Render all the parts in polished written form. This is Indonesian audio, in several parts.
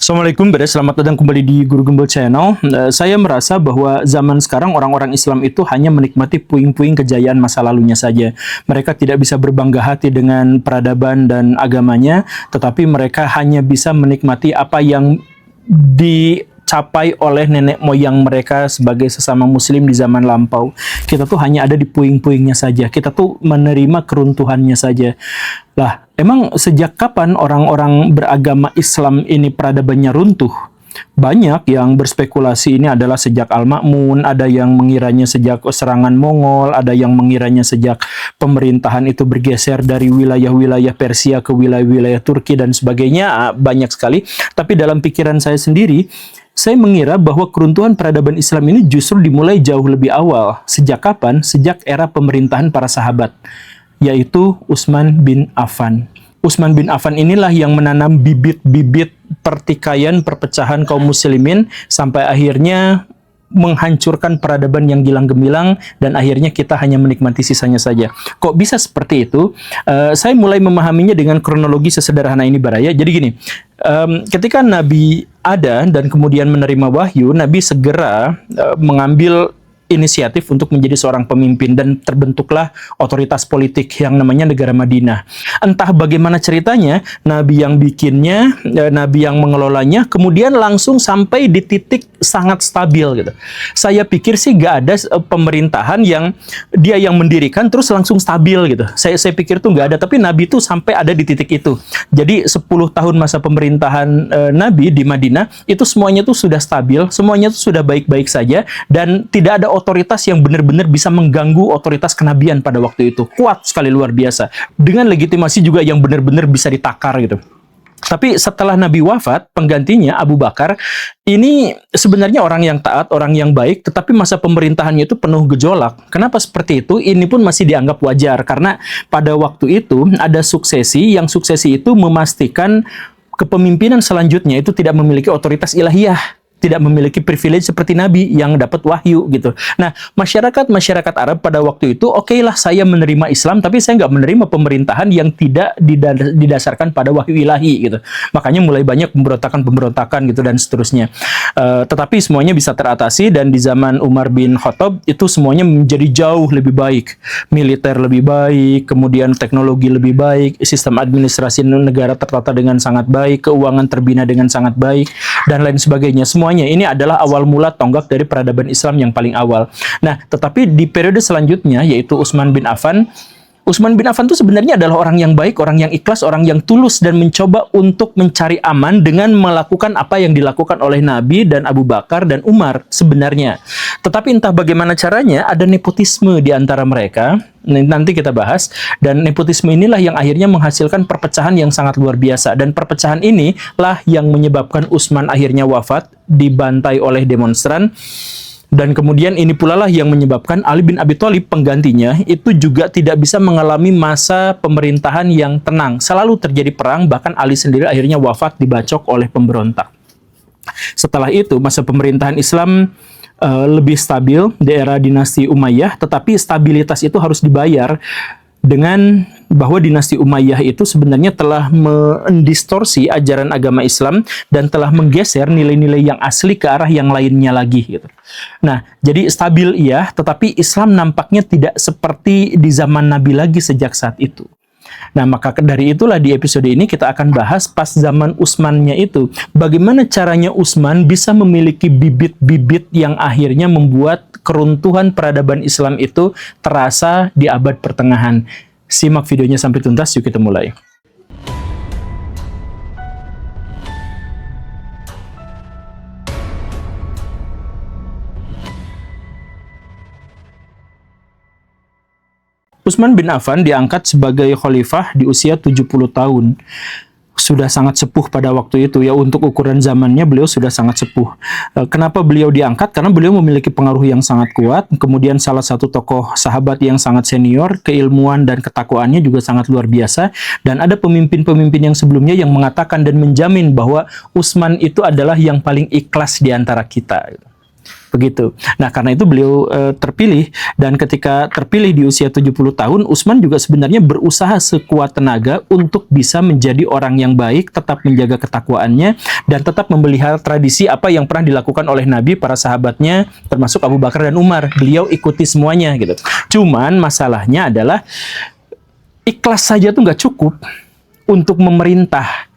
Assalamualaikum, selamat datang kembali di Guru Gembel Channel. Saya merasa bahwa zaman sekarang orang-orang Islam itu hanya menikmati puing-puing kejayaan masa lalunya saja. Mereka tidak bisa berbangga hati dengan peradaban dan agamanya, tetapi mereka hanya bisa menikmati apa yang dicapai oleh nenek moyang mereka sebagai sesama muslim di zaman lampau. Kita tuh hanya ada di puing-puingnya saja. Kita tuh menerima keruntuhannya saja. Lah, emang sejak kapan orang-orang beragama Islam ini peradabannya runtuh? Banyak yang berspekulasi ini adalah sejak Al-Ma'mun, ada yang mengiranya sejak serangan Mongol, ada yang mengiranya sejak pemerintahan itu bergeser dari wilayah-wilayah Persia ke wilayah-wilayah Turki dan sebagainya, banyak sekali. Tapi dalam pikiran saya sendiri, saya mengira bahwa keruntuhan peradaban Islam ini justru dimulai jauh lebih awal. Sejak kapan? Sejak era pemerintahan para sahabat, yaitu Utsman bin Affan. Utsman bin Affan inilah yang menanam bibit-bibit pertikaian, perpecahan kaum muslimin sampai akhirnya menghancurkan peradaban yang gilang gemilang dan akhirnya kita hanya menikmati sisanya saja. Kok bisa seperti itu? Saya mulai memahaminya dengan kronologi sesederhana ini, Baraya. Jadi gini, ketika Nabi ada dan kemudian menerima wahyu, Nabi segera mengambil inisiatif untuk menjadi seorang pemimpin dan terbentuklah otoritas politik yang namanya negara Madinah. Entah bagaimana ceritanya, Nabi yang bikinnya, Nabi yang mengelolanya, kemudian langsung sampai di titik sangat stabil gitu. Saya pikir sih gak ada pemerintahan yang dia yang mendirikan terus langsung stabil gitu. Saya pikir tuh gak ada, tapi Nabi tuh sampai ada di titik itu. Jadi 10 tahun masa pemerintahan Nabi di Madinah itu semuanya tuh sudah stabil, semuanya tuh sudah baik-baik saja dan tidak ada otoritas yang benar-benar bisa mengganggu otoritas kenabian pada waktu itu. Kuat sekali, luar biasa. Dengan legitimasi juga yang benar-benar bisa ditakar gitu. Tapi setelah Nabi wafat, penggantinya Abu Bakar, ini sebenarnya orang yang taat, orang yang baik, tetapi masa pemerintahannya itu penuh gejolak. Kenapa seperti itu? Ini pun masih dianggap wajar, karena pada waktu itu ada suksesi, yang suksesi itu memastikan kepemimpinan selanjutnya itu tidak memiliki otoritas ilahiyah, tidak memiliki privilege seperti Nabi yang dapat wahyu gitu. Nah, masyarakat Arab pada waktu itu, okelah saya menerima Islam, tapi saya nggak menerima pemerintahan yang tidak didasarkan pada wahyu ilahi gitu. Makanya mulai banyak pemberontakan gitu dan seterusnya. Tetapi semuanya bisa teratasi dan di zaman Umar bin Khattab itu semuanya menjadi jauh lebih baik. Militer lebih baik, kemudian teknologi lebih baik, sistem administrasi negara tertata dengan sangat baik, keuangan terbina dengan sangat baik, dan lain sebagainya. Semuanya ini adalah awal mula tonggak dari peradaban Islam yang paling awal. Nah, tetapi di periode selanjutnya, yaitu Utsman bin Affan itu sebenarnya adalah orang yang baik, orang yang ikhlas, orang yang tulus dan mencoba untuk mencari aman dengan melakukan apa yang dilakukan oleh Nabi dan Abu Bakar dan Umar sebenarnya. Tetapi entah bagaimana caranya, ada nepotisme di antara mereka. Nanti kita bahas. Dan nepotisme inilah yang akhirnya menghasilkan perpecahan yang sangat luar biasa. Dan perpecahan inilah yang menyebabkan Utsman akhirnya wafat, dibantai oleh demonstran. Dan kemudian ini pula lah yang menyebabkan Ali bin Abi Thalib penggantinya itu juga tidak bisa mengalami masa pemerintahan yang tenang. Selalu terjadi perang, bahkan Ali sendiri akhirnya wafat dibacok oleh pemberontak. Setelah itu masa pemerintahan Islam lebih stabil di era dinasti Umayyah, tetapi stabilitas itu harus dibayar dengan bahwa dinasti Umayyah itu sebenarnya telah mendistorsi ajaran agama Islam dan telah menggeser nilai-nilai yang asli ke arah yang lainnya lagi gitu. Nah, jadi stabil iya, tetapi Islam nampaknya tidak seperti di zaman Nabi lagi sejak saat itu. Nah, maka dari itulah di episode ini kita akan bahas pas zaman Utsmannya itu, bagaimana caranya Utsman bisa memiliki bibit-bibit yang akhirnya membuat keruntuhan peradaban Islam itu terasa di abad pertengahan. Simak videonya sampai tuntas, yuk kita mulai. Utsman bin Affan diangkat sebagai khalifah di usia 70 tahun. Sudah sangat sepuh pada waktu itu ya, untuk ukuran zamannya beliau sudah sangat sepuh. Kenapa beliau diangkat? Karena beliau memiliki pengaruh yang sangat kuat, kemudian salah satu tokoh sahabat yang sangat senior, keilmuan dan ketakwaannya juga sangat luar biasa, dan ada pemimpin-pemimpin yang sebelumnya yang mengatakan dan menjamin bahwa Utsman itu adalah yang paling ikhlas di antara kita. Begitu. Nah, karena itu beliau terpilih, dan ketika terpilih di usia 70 tahun, Utsman juga sebenarnya berusaha sekuat tenaga untuk bisa menjadi orang yang baik, tetap menjaga ketakwaannya, dan tetap memelihara tradisi apa yang pernah dilakukan oleh Nabi, para sahabatnya, termasuk Abu Bakar dan Umar. Beliau ikuti semuanya gitu. Cuman masalahnya adalah ikhlas saja tuh nggak cukup untuk memerintah.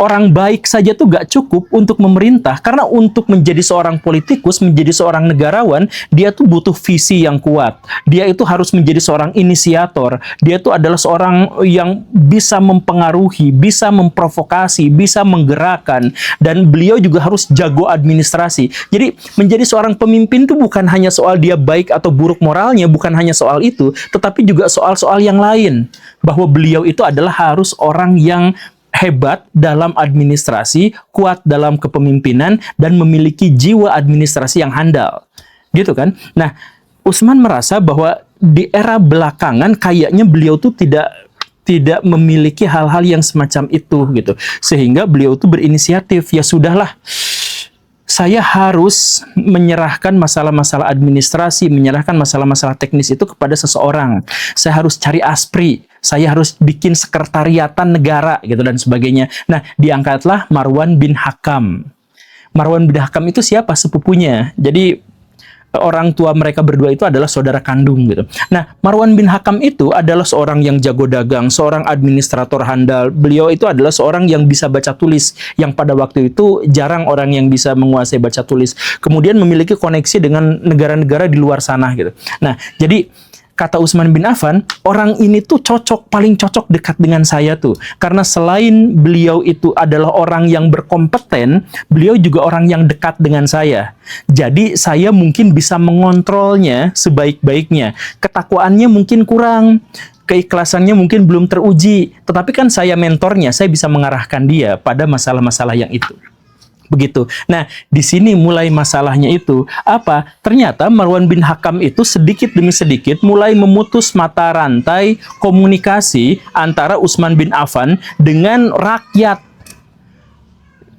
Orang baik saja tuh gak cukup untuk memerintah, karena untuk menjadi seorang politikus, menjadi seorang negarawan, dia tuh butuh visi yang kuat. Dia itu harus menjadi seorang inisiator. Dia tuh adalah seorang yang bisa mempengaruhi, bisa memprovokasi, bisa menggerakkan, dan beliau juga harus jago administrasi. Jadi menjadi seorang pemimpin tuh bukan hanya soal dia baik atau buruk moralnya, bukan hanya soal itu, tetapi juga soal-soal yang lain. Bahwa beliau itu adalah harus orang yang hebat dalam administrasi, kuat dalam kepemimpinan, dan memiliki jiwa administrasi yang handal. Gitu kan? Nah, Utsman merasa bahwa di era belakangan kayaknya beliau tuh tidak memiliki hal-hal yang semacam itu gitu. Sehingga beliau tuh berinisiatif, ya sudahlah, saya harus menyerahkan masalah-masalah administrasi, menyerahkan masalah-masalah teknis itu kepada seseorang. Saya harus cari aspri, saya harus bikin sekretariatan negara gitu dan sebagainya. Nah, diangkatlah Marwan bin Hakam. Marwan bin Hakam itu siapa? Sepupunya. Jadi orang tua mereka berdua itu adalah saudara kandung gitu. Nah, Marwan bin Hakam itu adalah seorang yang jago dagang, seorang administrator handal. Beliau itu adalah seorang yang bisa baca tulis, yang pada waktu itu jarang orang yang bisa menguasai baca tulis. Kemudian memiliki koneksi dengan negara-negara di luar sana gitu. Nah, jadi kata Utsman bin Affan, orang ini tuh paling cocok dekat dengan saya tuh. Karena selain beliau itu adalah orang yang berkompeten, beliau juga orang yang dekat dengan saya. Jadi saya mungkin bisa mengontrolnya sebaik-baiknya. Ketakwaannya mungkin kurang, keikhlasannya mungkin belum teruji. Tetapi kan saya mentornya, saya bisa mengarahkan dia pada masalah-masalah yang itu. Begitu. Nah, di sini mulai masalahnya itu apa? Ternyata Marwan bin Hakam itu sedikit demi sedikit mulai memutus mata rantai komunikasi antara Utsman bin Affan dengan rakyat.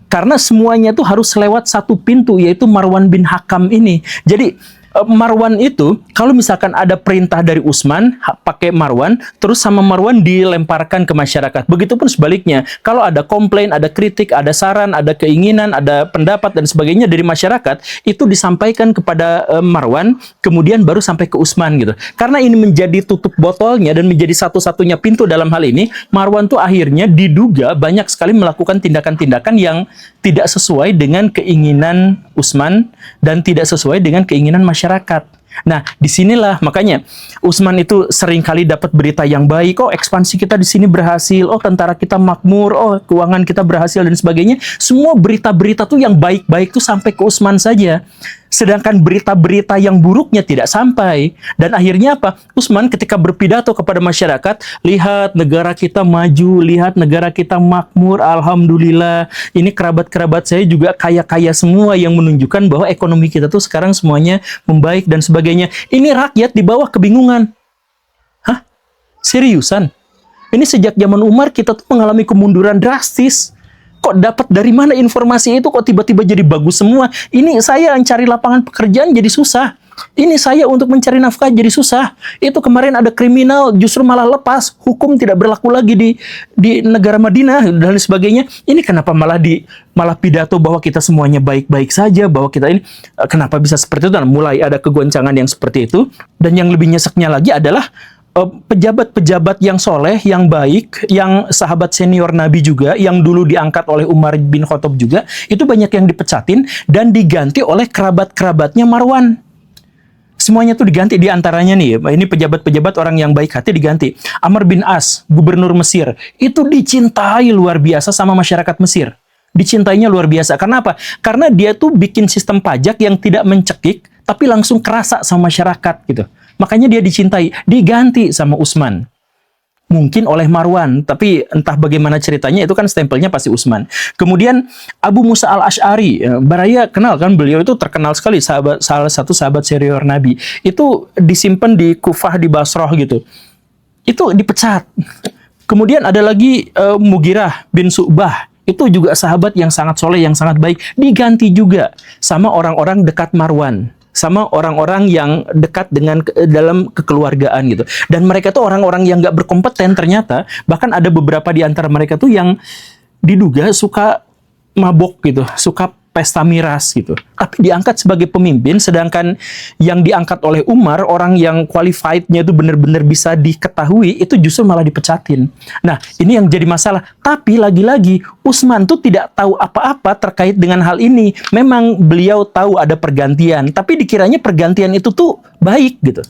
Karena semuanya itu harus lewat satu pintu, yaitu Marwan bin Hakam ini. Jadi Marwan itu, kalau misalkan ada perintah dari Utsman, pakai Marwan, terus sama Marwan dilemparkan ke masyarakat. Begitupun sebaliknya, kalau ada komplain, ada kritik, ada saran, ada keinginan, ada pendapat, dan sebagainya dari masyarakat, itu disampaikan kepada Marwan, kemudian baru sampai ke Utsman gitu. Karena ini menjadi tutup botolnya dan menjadi satu-satunya pintu dalam hal ini, Marwan tuh akhirnya diduga banyak sekali melakukan tindakan-tindakan yang tidak sesuai dengan keinginan Utsman dan tidak sesuai dengan keinginan masyarakat. Nah, disinilah makanya Utsman itu sering kali dapat berita yang baik. Oh, ekspansi kita di sini berhasil. Oh, tentara kita makmur. Oh, keuangan kita berhasil dan sebagainya. Semua berita-berita tuh yang baik-baik tuh sampai ke Utsman saja. Sedangkan berita-berita yang buruknya tidak sampai. Dan akhirnya apa? Utsman ketika berpidato kepada masyarakat, lihat negara kita maju, lihat negara kita makmur, alhamdulillah. Ini kerabat-kerabat saya juga kaya-kaya semua, yang menunjukkan bahwa ekonomi kita tuh sekarang semuanya membaik dan sebagainya. Ini rakyat di bawah kebingungan. Hah? Seriusan? Ini sejak zaman Umar kita tuh mengalami kemunduran drastis. Kok dapat dari mana informasi itu? Kok tiba-tiba jadi bagus semua? Ini saya yang cari lapangan pekerjaan jadi susah. Ini saya untuk mencari nafkah jadi susah. Itu kemarin ada kriminal justru malah lepas. Hukum tidak berlaku lagi di negara Madinah dan sebagainya. Ini kenapa malah pidato bahwa kita semuanya baik-baik saja, bahwa kita ini kenapa bisa seperti itu? Dan mulai ada kegoncangan yang seperti itu. Dan yang lebih nyeseknya lagi adalah pejabat-pejabat yang soleh, yang baik, yang sahabat senior Nabi juga, yang dulu diangkat oleh Umar bin Khattab juga, itu banyak yang dipecatin dan diganti oleh kerabat-kerabatnya Marwan. Semuanya tuh diganti, diantaranya nih, ini pejabat-pejabat orang yang baik hati diganti. Amr bin As, gubernur Mesir, itu dicintai luar biasa sama masyarakat Mesir. Dicintainya luar biasa. Karena apa? Karena dia tuh bikin sistem pajak yang tidak mencekik, tapi langsung kerasa sama masyarakat gitu. Makanya dia dicintai, diganti sama Utsman. Mungkin oleh Marwan, tapi entah bagaimana ceritanya, itu kan stempelnya pasti Utsman. Kemudian Abu Musa al-Asy'ari, Baraya kenal kan, beliau itu terkenal sekali, salah satu sahabat senior Nabi. Itu disimpan di Kufah di Basrah gitu. Itu dipecat. Kemudian ada lagi Mughirah bin Syu'bah. Itu juga sahabat yang sangat soleh, yang sangat baik. Diganti juga sama orang-orang dekat Marwan, sama orang-orang yang dekat dengan dalam kekeluargaan gitu. Dan mereka tuh orang-orang yang nggak berkompeten ternyata. Bahkan ada beberapa di antara mereka tuh yang diduga suka mabok gitu, suka pesta miras gitu. Tapi diangkat sebagai pemimpin, sedangkan yang diangkat oleh Umar, orang yang qualified-nya itu benar-benar bisa diketahui, itu justru malah dipecatin. Nah, ini yang jadi masalah. Tapi lagi-lagi, Utsman tuh tidak tahu apa-apa terkait dengan hal ini. Memang beliau tahu ada pergantian, tapi dikiranya pergantian itu tuh baik gitu.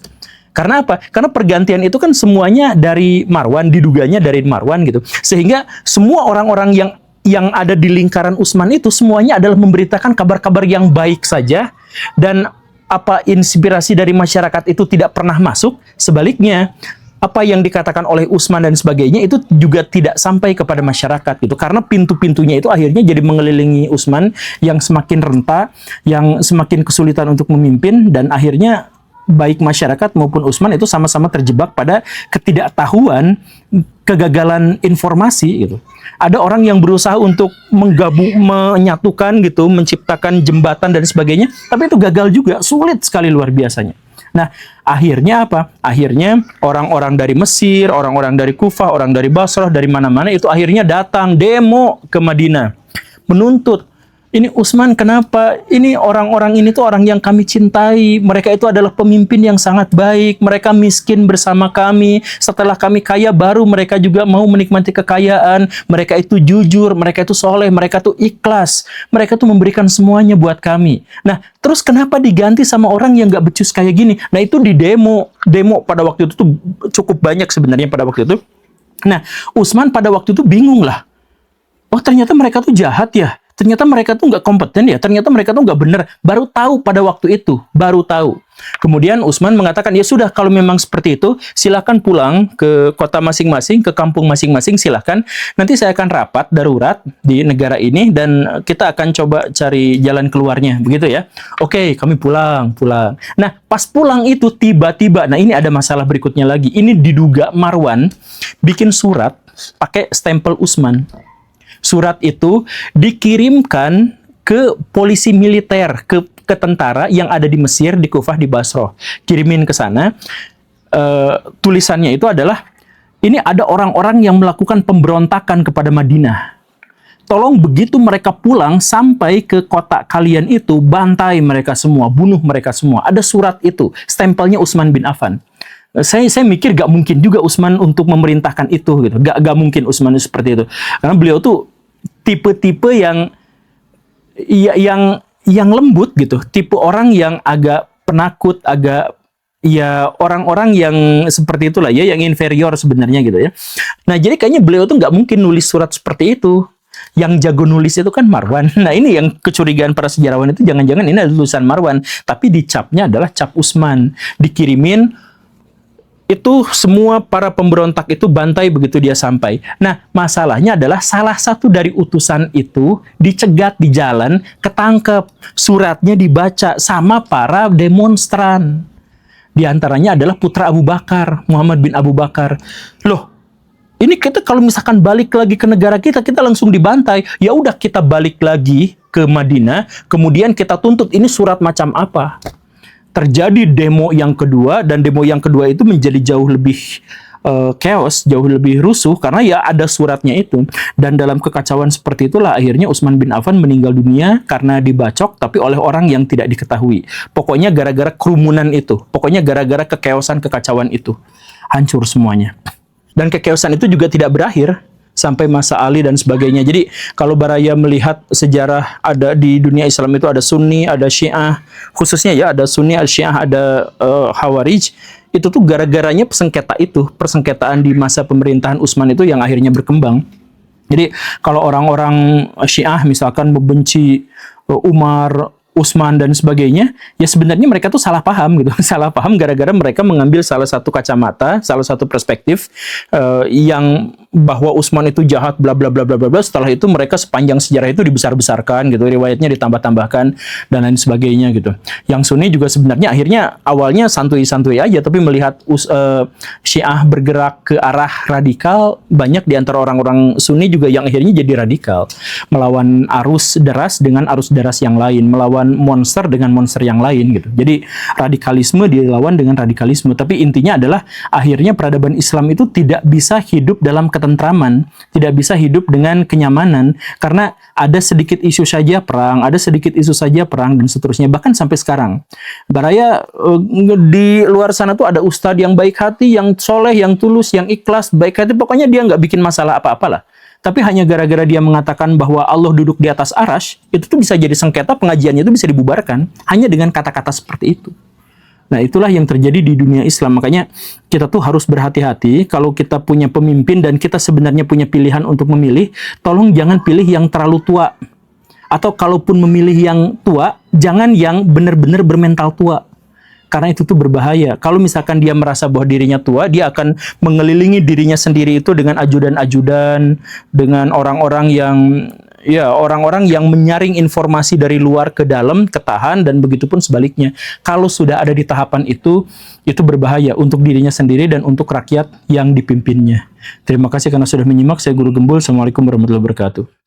Karena apa? Karena pergantian itu kan semuanya dari Marwan, diduganya dari Marwan gitu. Sehingga semua orang-orang yang ada di lingkaran Utsman itu semuanya adalah memberitakan kabar-kabar yang baik saja, dan apa inspirasi dari masyarakat itu tidak pernah masuk. Sebaliknya, apa yang dikatakan oleh Utsman dan sebagainya itu juga tidak sampai kepada masyarakat gitu. Karena pintu-pintunya itu akhirnya jadi mengelilingi Utsman yang semakin renta, yang semakin kesulitan untuk memimpin, dan akhirnya baik masyarakat maupun Utsman itu sama-sama terjebak pada ketidaktahuan, kegagalan informasi gitu. Ada orang yang berusaha untuk menyatukan gitu, menciptakan jembatan dan sebagainya, tapi itu gagal juga, sulit sekali luar biasanya. Nah, akhirnya apa? Akhirnya orang-orang dari Mesir, orang-orang dari Kufah, orang dari Basrah, dari mana-mana itu akhirnya datang demo ke Madinah, menuntut, ini Utsman kenapa? Ini orang-orang ini tuh orang yang kami cintai. Mereka itu adalah pemimpin yang sangat baik. Mereka miskin bersama kami. Setelah kami kaya, baru mereka juga mau menikmati kekayaan. Mereka itu jujur, mereka itu soleh, mereka itu ikhlas. Mereka tuh memberikan semuanya buat kami. Nah, terus kenapa diganti sama orang yang gak becus kayak gini? Nah, itu di demo pada waktu itu tuh cukup banyak sebenarnya pada waktu itu. Nah, Utsman pada waktu itu bingung lah. Oh, ternyata mereka tuh jahat ya. Ternyata mereka tuh nggak kompeten ya, ternyata mereka tuh nggak benar. Baru tahu pada waktu itu, baru tahu. Kemudian Utsman mengatakan, ya sudah kalau memang seperti itu, silakan pulang ke kota masing-masing, ke kampung masing-masing, silakan. Nanti saya akan rapat darurat di negara ini dan kita akan coba cari jalan keluarnya, begitu ya. Oke, kami pulang. Nah, pas pulang itu tiba-tiba, nah ini ada masalah berikutnya lagi. Ini diduga Marwan bikin surat pakai stempel Utsman. Surat itu dikirimkan ke polisi militer, ke tentara yang ada di Mesir, di Kufah, di Basrah. Kirimin ke sana. Tulisannya itu adalah, ini ada orang-orang yang melakukan pemberontakan kepada Madinah. Tolong begitu mereka pulang sampai ke kota kalian itu, bantai mereka semua, bunuh mereka semua. Ada surat itu, stempelnya Utsman bin Affan. Saya mikir gak mungkin juga Utsman untuk memerintahkan itu gitu. Gak mungkin Utsman seperti itu. Karena beliau tuh tipe-tipe yang lembut gitu. Tipe orang yang agak penakut, agak ya orang-orang yang seperti itulah ya, yang inferior sebenarnya gitu ya. Nah, jadi kayaknya beliau tuh nggak mungkin nulis surat seperti itu. Yang jago nulis itu kan Marwan. Nah, ini yang kecurigaan para sejarawan itu, jangan-jangan ini adalah tulisan Marwan, tapi dicapnya adalah cap Utsman. Dikirimin itu semua para pemberontak itu bantai begitu dia sampai. Nah, masalahnya adalah salah satu dari utusan itu dicegat di jalan, ketangkep. Suratnya dibaca sama para demonstran. Di antaranya adalah putra Abu Bakar, Muhammad bin Abu Bakar. Loh, ini kita kalau misalkan balik lagi ke negara kita langsung dibantai. Ya udah, kita balik lagi ke Madinah, kemudian kita tuntut ini surat macam apa. Terjadi demo yang kedua, dan demo yang kedua itu menjadi jauh lebih chaos, jauh lebih rusuh, karena ya ada suratnya itu. Dan dalam kekacauan seperti itulah akhirnya Utsman bin Affan meninggal dunia karena dibacok, tapi oleh orang yang tidak diketahui. Pokoknya gara-gara kerumunan itu, pokoknya gara-gara kekeosan, kekacauan itu, hancur semuanya. Dan kekeosan itu juga tidak berakhir sampai masa Ali dan sebagainya. Jadi kalau Baraya melihat sejarah, ada di dunia Islam itu ada Sunni, ada Syiah, khususnya ya ada Sunni, ada Syiah, ada Khawarij. Itu tuh gara-garanya persengketaan di masa pemerintahan Utsman itu yang akhirnya berkembang. Jadi kalau orang-orang Syiah misalkan membenci Umar, Utsman dan sebagainya, ya sebenarnya mereka tuh salah paham gitu. Salah paham gara-gara mereka mengambil salah satu kacamata, salah satu perspektif yang bahwa Utsman itu jahat bla bla bla bla bla. Setelah itu mereka sepanjang sejarah itu dibesar-besarkan gitu, riwayatnya ditambah-tambahkan dan lain sebagainya gitu. Yang Sunni juga sebenarnya akhirnya awalnya santuy-santuy aja, tapi melihat Syiah bergerak ke arah radikal, banyak di antara orang-orang Sunni juga yang akhirnya jadi radikal, melawan arus deras dengan arus deras yang lain, melawan monster dengan monster yang lain gitu. Jadi radikalisme dilawan dengan radikalisme, tapi intinya adalah akhirnya peradaban Islam itu tidak bisa hidup dalam ketentraman, tidak bisa hidup dengan kenyamanan karena ada sedikit isu saja perang, ada sedikit isu saja perang dan seterusnya. Bahkan sampai sekarang, Baraya di luar sana tuh ada ustadz yang baik hati, yang soleh, yang tulus, yang ikhlas, baik hati, pokoknya dia nggak bikin masalah apa-apalah. Tapi hanya gara-gara dia mengatakan bahwa Allah duduk di atas arasy, itu tuh bisa jadi sengketa, pengajiannya itu bisa dibubarkan hanya dengan kata-kata seperti itu. Nah, itulah yang terjadi di dunia Islam. Makanya kita tuh harus berhati-hati kalau kita punya pemimpin dan kita sebenarnya punya pilihan untuk memilih, tolong jangan pilih yang terlalu tua. Atau kalaupun memilih yang tua, jangan yang benar-benar bermental tua. Karena itu tuh berbahaya. Kalau misalkan dia merasa bahwa dirinya tua, dia akan mengelilingi dirinya sendiri itu dengan ajudan-ajudan, dengan orang-orang yang menyaring informasi dari luar ke dalam, ketahan, dan begitu pun sebaliknya. Kalau sudah ada di tahapan itu berbahaya untuk dirinya sendiri dan untuk rakyat yang dipimpinnya. Terima kasih karena sudah menyimak. Saya Guru Gembul. Assalamualaikum warahmatullahi wabarakatuh.